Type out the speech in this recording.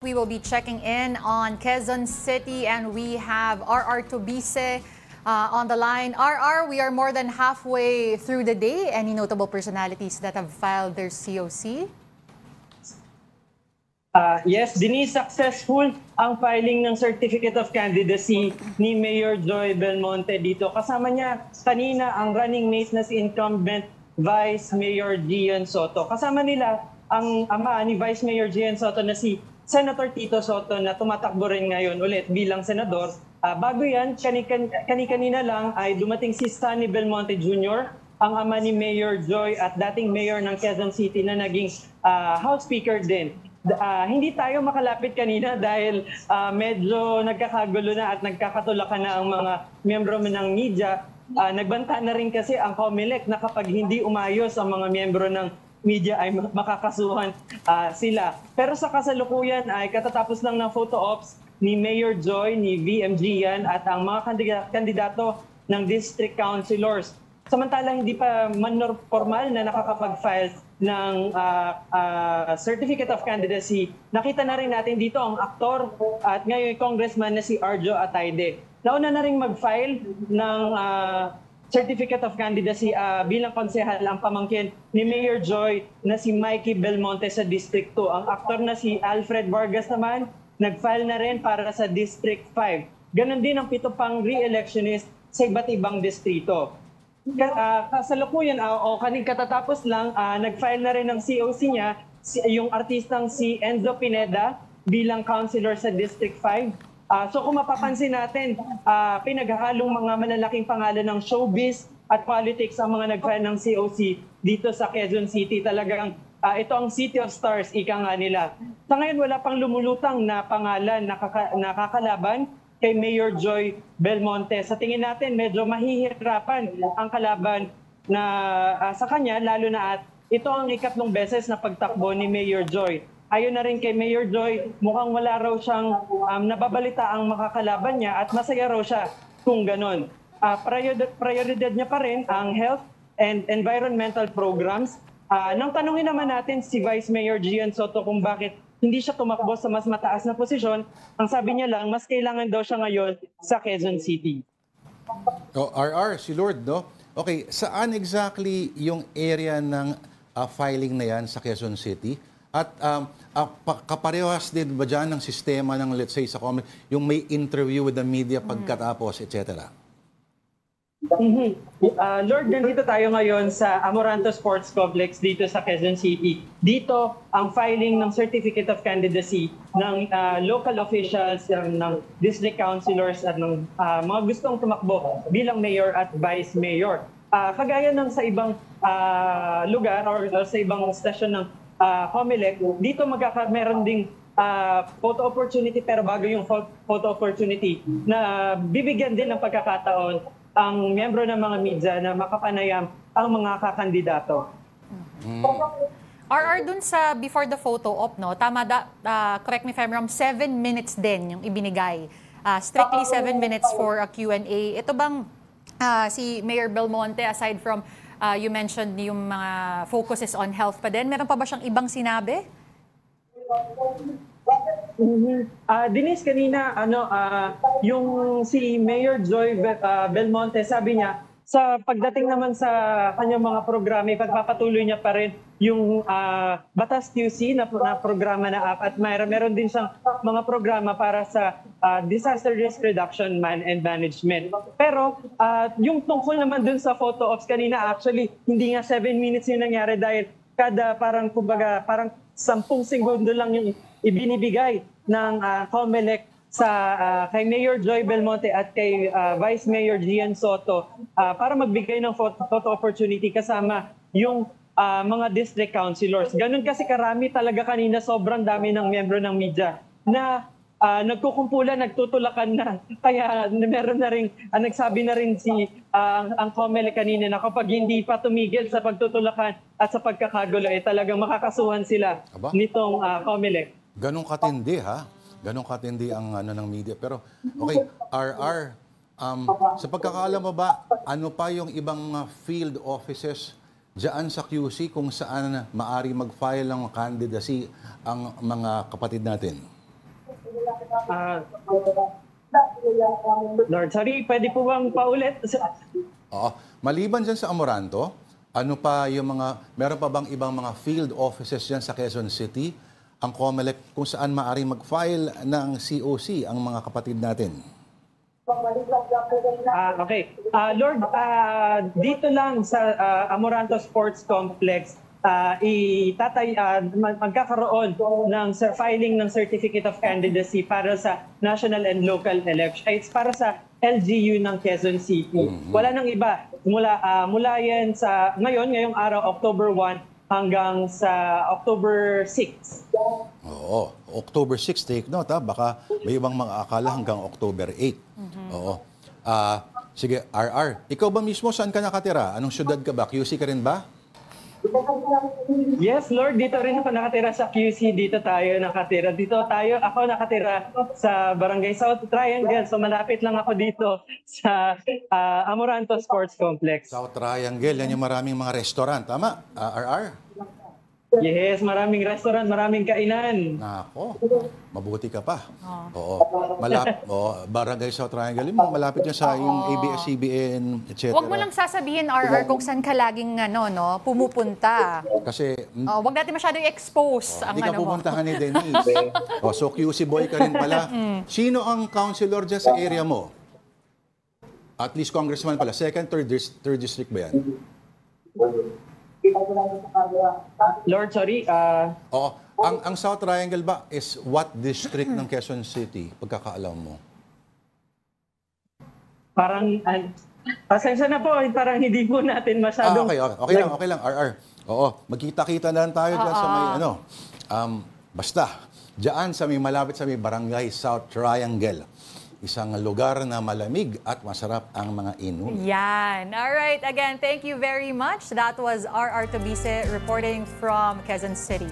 We will be checking in on Quezon City and we have RR Tobise on the line. RR, we are more than halfway through the day. Any notable personalities that have filed their COC? Yes, Denise, successful ang filing ng Certificate of Candidacy ni Mayor Joy Belmonte dito. Kasama niya kanina ang running mate na si incumbent Vice Mayor Gian Soto. Kasama nila ang ama ni Vice Mayor Gian Soto na si Senator Tito Soto na tumatakbo rin ngayon ulit bilang senador. Bago yan, kanina lang ay dumating si Sunny Belmonte Jr., ang ama ni Mayor Joy at dating mayor ng Quezon City na naging House Speaker din. Hindi tayo makalapit kanina dahil medyo nagkakagulo na at nagkakatulakan na ang mga miyembro ng media. Nagbanta na rin kasi ang COMELEC na kapag hindi umayos ang mga miyembro ng media ay makakasuhan sila. Pero sa kasalukuyan ay katatapos lang ng photo ops ni Mayor Joy, ni VMG yan at ang mga kandidato ng district councilors. Samantalang hindi pa man formal na nakakapag-file ng Certificate of Candidacy, nakita na rin natin dito ang aktor at ngayon congressman na si Arjo Atayde. Nauna na rin mag-file ng Certificate of Candidacy bilang konsehal ang pamangkin ni Mayor Joy na si Mikey Belmonte sa District 2. Ang aktor na si Alfred Vargas naman, nag-file na rin para sa District 5. Ganon din ang 7 pang re-electionist sa iba't ibang distrito. Kasalukuyan o kaning katatapos lang, nag-file na rin ng COC niya yung artistang si Enzo Pineda bilang councilor sa District 5. So kung mapapansin natin, pinaghahalong mga malalaking pangalan ng showbiz at politics ang mga nag-file ng COC dito sa Quezon City. Talagang ito ang City of Stars, ika nga nila. Sa ngayon wala pang lumulutang na pangalan nakakalaban kay Mayor Joy Belmonte. Sa tingin natin, medyo mahihirapan ang kalaban na sa kanya, lalo na at ito ang ikatlong beses na pagtakbo ni Mayor Joy. Ayon na rin kay Mayor Joy, mukhang wala raw siyang nababalita ang makakalaban niya at masaya raw siya kung ganon. Prioridad niya pa rin ang health and environmental programs. Nang tanungin naman natin si Vice Mayor Gian Soto kung bakit hindi siya tumakbo sa mas mataas na posisyon, ang sabi niya lang, mas kailangan daw siya ngayon sa Quezon City. RR, si Lord, no? Okay, saan exactly yung area ng filing na yan sa Quezon City? At kaparehas din ba dyan ng sistema ng, let's say, sa COMELEC, yung may interview with the media pagkatapos, etc.? Lord, nandito tayo ngayon sa Amoranto Sports Complex dito sa Quezon City. Dito ang filing ng Certificate of Candidacy ng local officials, ng district councilors at ng mga gustong tumakbo bilang mayor at vice mayor. Kagaya ng sa ibang lugar or sa ibang stasyon ng COMELEC, dito meron ding photo opportunity, pero bago yung photo opportunity na bibigyan din ng pagkakataon ang miyembro ng mga media na makapanayam ang mga kakandidato. RR, dun sa before the photo op, no, tama correct me if I'm wrong, 7 minutes din yung ibinigay. Strictly 7 minutes for a Q&A. Ito bang si Mayor Belmonte, aside from you mentioned yung mga focuses on health pa din, meron pa ba siyang ibang sinabi? Denise, kanina yung si Mayor Joy Belmonte, sabi niya sa pagdating naman sa kanyang mga programa, pagpapatuloy niya pa rin yung Batas QC na programa na at meron din siyang mga programa para sa disaster risk reduction and management. Pero yung tungkol naman dun sa photo ops kanina, actually hindi nga 7 minutes yung nangyari dahil kada parang 10 segundo lang yung ibinibigay ng COMELEC kay Mayor Joy Belmonte at kay Vice Mayor Gian Soto para magbigay ng photo opportunity kasama yung mga district councilors. Ganun kasi karami talaga kanina, sobrang dami ng miyembro ng media na nagkukumpulan, nagtutulakan na. Kaya meron na rin, nagsabi na rin ang COMELEC kanina na kapag hindi pa tumigil sa pagtutulakan at sa pagkakagulo, talagang makakasuhan sila nitong COMELEC. Ganong katindi, ha? Ganong katindi ang ng media. Pero, okay, RR, sa pagkakaalam mo ba, ano pa yung ibang field offices dyan sa QC kung saan maari mag-file ng candidacy ang mga kapatid natin? Ah, Lord, sorry, pwede po bang paulit? Oo. Maliban dyan sa Amoranto, ano pa yung meron pa bang ibang mga field offices dyan sa Quezon City, ang COMELEC, kung saan maaaring mag-file ng COC ang mga kapatid natin? Okay. Lord, dito lang sa Amoranto Sports Complex, magkakaroon ng filing ng Certificate of Candidacy para sa national and local election. It's para sa LGU ng Quezon City. Wala nang iba. Mula yan sa ngayong araw, October 1 hanggang sa October 6. Oo. October 6, take note ha. Baka may ibang mga akala hanggang October 8. Oo. Sige, RR. Ikaw ba mismo saan ka nakatira? Anong syudad ka ba? QC ka rin ba? Yes, Lord, dito rin ako nakatira sa QC. Dito ako nakatira sa Barangay South Triangle. So malapit lang ako dito sa Amoranto Sports Complex. South Triangle, yan yung maraming mga restaurant. Tama? RR? Yes, maraming restaurant, maraming kainan. Nako, mabuti ka pa. Oo. Barangay South Triangle, malapit yan sa yung ABS-CBN, etc. Huwag mo lang sasabihin, RR, kung saan ka laging pumupunta. Kasi Huwag natin masyadong expose ang hindi ka mo. pupuntahan ni Denise. So QC boy ka rin pala. Sino ang councilor dyan sa area mo? At least congressman pala. Second, third district ba yan? Lord, sorry. Oo. Ang South Triangle ba is what district ng Quezon City? Pagkakaalam mo. Parang, pasensya na po, parang hindi po natin masyadong... Okay lang, RR. Oo, magkita-kita na lang tayo dyan sa may basta, dyan sa may malapit sa may Barangay South Triangle. Isang lugar na malamig at masarap ang mga inumin. Yan. All right. Again, thank you very much. That was RR Tobise reporting from Quezon City.